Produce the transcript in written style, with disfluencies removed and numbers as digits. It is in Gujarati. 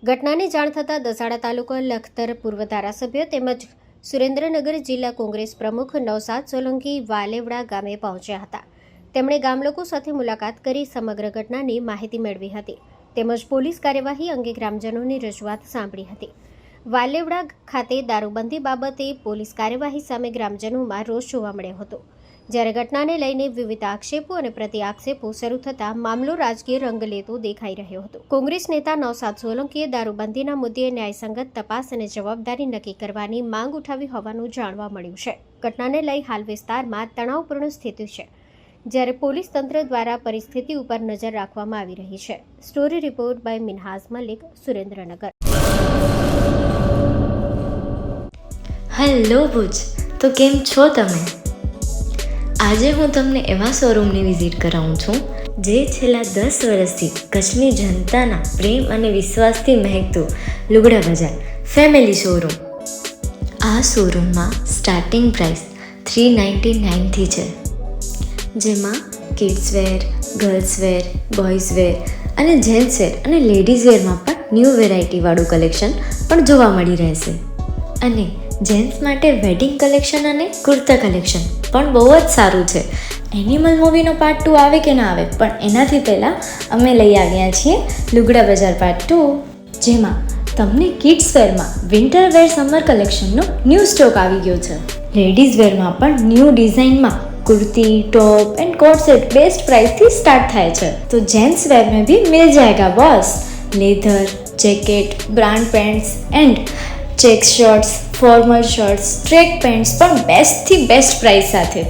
ઘટનાની જાણ થતાં દસાડા તાલુકા લખતર પૂર્વ ધારાસભ્ય તેમજ સુરેન્દ્રનગર જિલ્લા કોંગ્રેસ પ્રમુખ નવસાદ સોલંકી વાલેવડા ગામે પહોંચ્યા હતા. તેમણે ગામલોકો સાથે મુલાકાત કરી સમગ્ર ઘટનાની માહિતી મેળવી હતી તેમજ પોલીસ કાર્યવાહી અંગે ગ્રામજનોની રજૂઆત સાંભળી હતી. વાલેવડા ખાતે દારૂબંધી બાબતે પોલીસ કાર્યવાહી સામે ગ્રામજનોમાં રોષ જોવા મળ્યો હતો. જ્યારે ઘટનાને લઈને વિવિધ આક્ષેપો અને પ્રતિ આક્ષેપો શરૂ થતાં મામલો રાજકીય રંગ લેતો દેખાઈ રહ્યો હતો. કોંગ્રેસ નેતા નવસાદ સોલંકીએ દારૂબંધીના મુદ્દે ન્યાયસંગત તપાસ અને જવાબદારી નક્કી કરવાની માંગ ઉઠાવી હોવાનું જાણવા મળ્યું છે. ઘટનાને લઈ હાલ વિસ્તારમાં તણાવપૂર્ણ સ્થિતિ છે, જ્યારે પોલીસ તંત્ર દ્વારા પરિસ્થિતિ ઉપર નજર રાખવામાં આવી રહી છે. Story report by Minhaz Malik, Surendranagar. Hello Bhuj, તો કેમ છો તમે? આજે હું તમને એવા શોરૂમની વિઝિટ કરાવું છું જે છેલ્લા 10 વર્ષથી કચ્છની જનતાના પ્રેમ અને વિશ્વાસથી મહેકતું લુગડા બજાર ફેમિલી શોરૂમ. આ શોરૂમમાં સ્ટાર્ટિંગ પ્રાઇસ 399થી છે, જેમાં kids wear, girls wear, boys wear અને જેન્ટ્સ વેર અને લેડીઝ વેરમાં પણ ન્યૂ વેરાયટીવાળું કલેક્શન પણ જોવા મળી રહેશે. અને જેન્ટ્સ માટે વેડિંગ કલેક્શન અને કુર્તા કલેક્શન પણ બહુ જ સારું છે. એનિમલ મૂવીનો પાર્ટ 2 આવે કે ના આવે, પણ એનાથી પહેલાં અમે લઈ આવ્યા છીએ લુગડા બજાર પાર્ટ 2, જેમાં તમને કિડ્સ વેરમાં વિન્ટર વેર સમર કલેક્શનનો ન્યૂ સ્ટોક આવી ગયો છે. લેડીઝ વેરમાં પણ ન્યૂ ડિઝાઇનમાં kurti, top and coat set best price थी स्टार्ट થાય છે. तो जेंट्स वेयर में भी मिल जाएगा boss. Leather, jacket, brand pants and check shirts, formal shirts, track pants પણ બેસ્ટથી બેસ્ટ પ્રાઇસ સાથે.